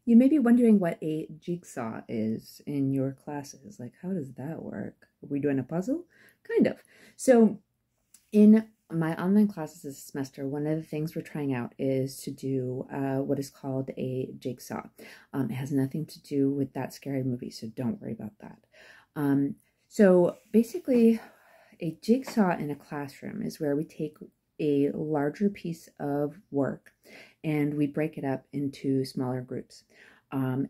You may be wondering what a jigsaw is in your classes. Like, how does that work? Are we doing a puzzle? Kind of. So, in my online classes this semester, one of the things we're trying out is to do what is called a jigsaw. It has nothing to do with that scary movie, so don't worry about that. So basically, a jigsaw in a classroom is where we take a larger piece of work and we break it up into smaller groups.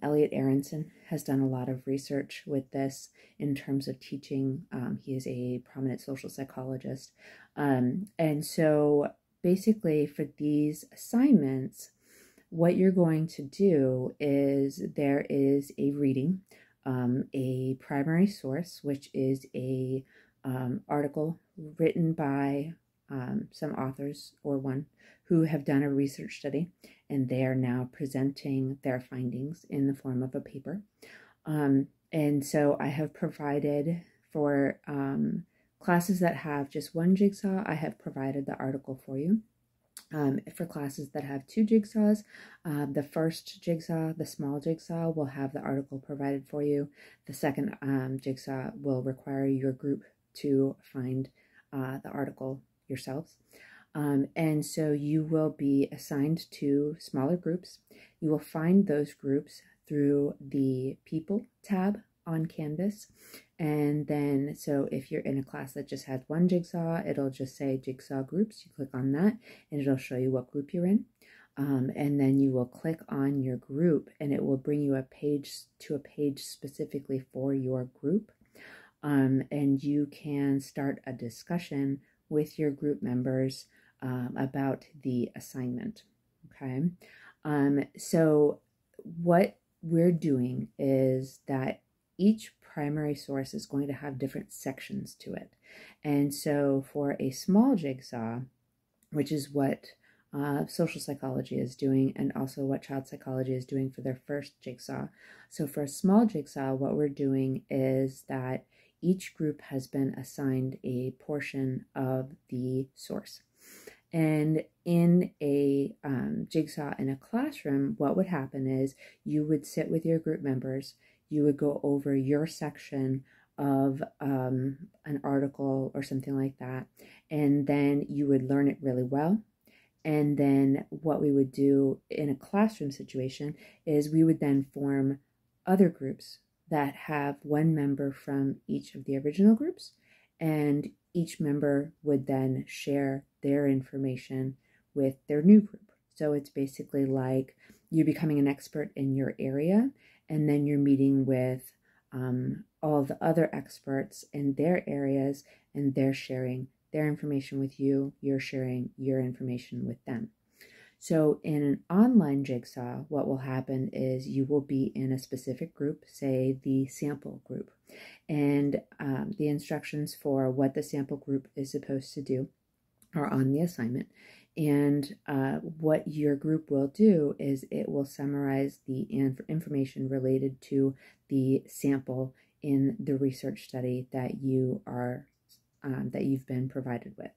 Elliot Aronson has done a lot of research with this in terms of teaching. He is a prominent social psychologist. And so basically for these assignments, what you're going to do is there is a reading, a primary source, which is a article written by some authors or one who have done a research study, and they are now presenting their findings in the form of a paper. And so I have provided for classes that have just one jigsaw, I have provided the article for you. For classes that have two jigsaws, the first jigsaw, the small jigsaw, will have the article provided for you. The second jigsaw will require your group to find the article yourselves. And so you will be assigned to smaller groups. You will find those groups through the People tab on Canvas. And then, so if you're in a class that just has one jigsaw, it'll just say Jigsaw Groups. You click on that and it'll show you what group you're in. And then you will click on your group and it will bring you a page specifically for your group. And you can start a discussion with your group members about the assignment. Okay. So what we're doing is that each primary source is going to have different sections to it. And so for a small jigsaw, which is what social psychology is doing and also what child psychology is doing for their first jigsaw. So for a small jigsaw, what we're doing is that each group has been assigned a portion of the source. And in a jigsaw in a classroom, what would happen is you would sit with your group members, you would go over your section of an article or something like that, and then you would learn it really well. And then what we would do in a classroom situation is we would then form other groups that have one member from each of the original groups, and each member would then share their information with their new group. So it's basically like you becoming an expert in your area, and then you're meeting with all the other experts in their areas, and they're sharing their information with you, you're sharing your information with them. So in an online jigsaw, what will happen is you will be in a specific group, say the sample group, and the instructions for what the sample group is supposed to do are on the assignment. And what your group will do is it will summarize the information related to the sample in the research study that you are that you've been provided with.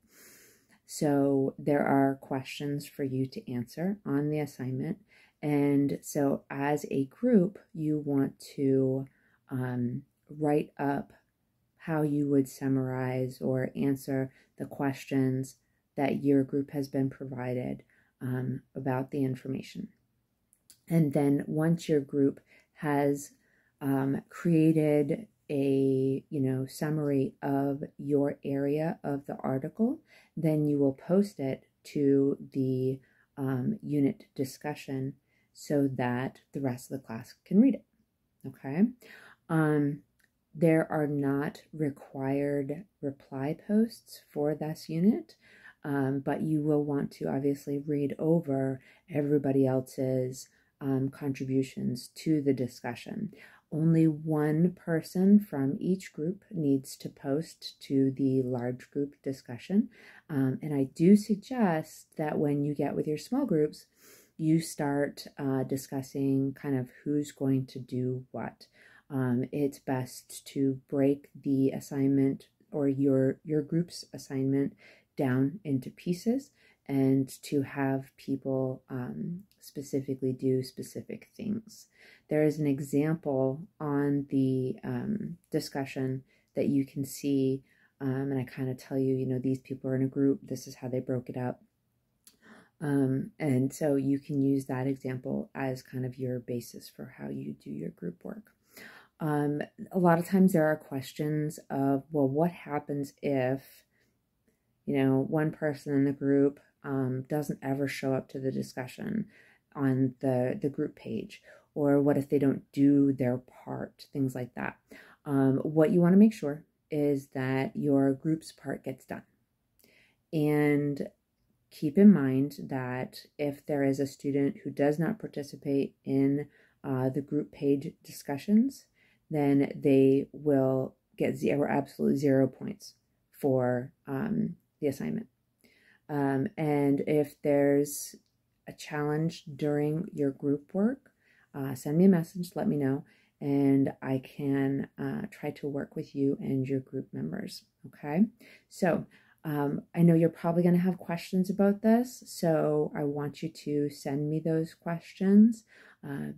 So there are questions for you to answer on the assignment. And so as a group, you want to write up how you would summarize or answer the questions that your group has been provided about the information. And then once your group has created a summary of your area of the article, then you will post it to the unit discussion so that the rest of the class can read it. Okay. There are not required reply posts for this unit, but you will want to obviously read over everybody else's contributions to the discussion. Only one person from each group needs to post to the large group discussion. And I do suggest that when you get with your small groups, you start discussing kind of who's going to do what. It's best to break the assignment or your group's assignment down into pieces and to have people specifically do specific things. There is an example on the discussion that you can see, and I kind of tell you, you know, these people are in a group, this is how they broke it up. And so you can use that example as kind of your basis for how you do your group work. A lot of times there are questions of, well, what happens if, you know, one person in the group doesn't ever show up to the discussion on the group page, or what if they don't do their part, things like that. What you want to make sure is that your group's part gets done. And keep in mind that if there is a student who does not participate in the group page discussions, then they will get absolutely 0 points for the assignment. And if there's a challenge during your group work, send me a message, let me know, and I can try to work with you and your group members, okay? So I know you're probably going to have questions about this, so I want you to send me those questions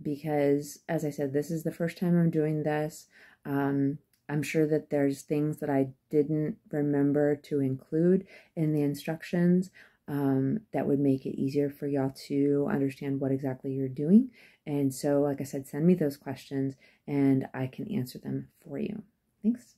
because, as I said, this is the first time I'm doing this. I'm sure that there's things that I didn't remember to include in the instructions that would make it easier for y'all to understand what exactly you're doing. And so, like I said, send me those questions and I can answer them for you. Thanks.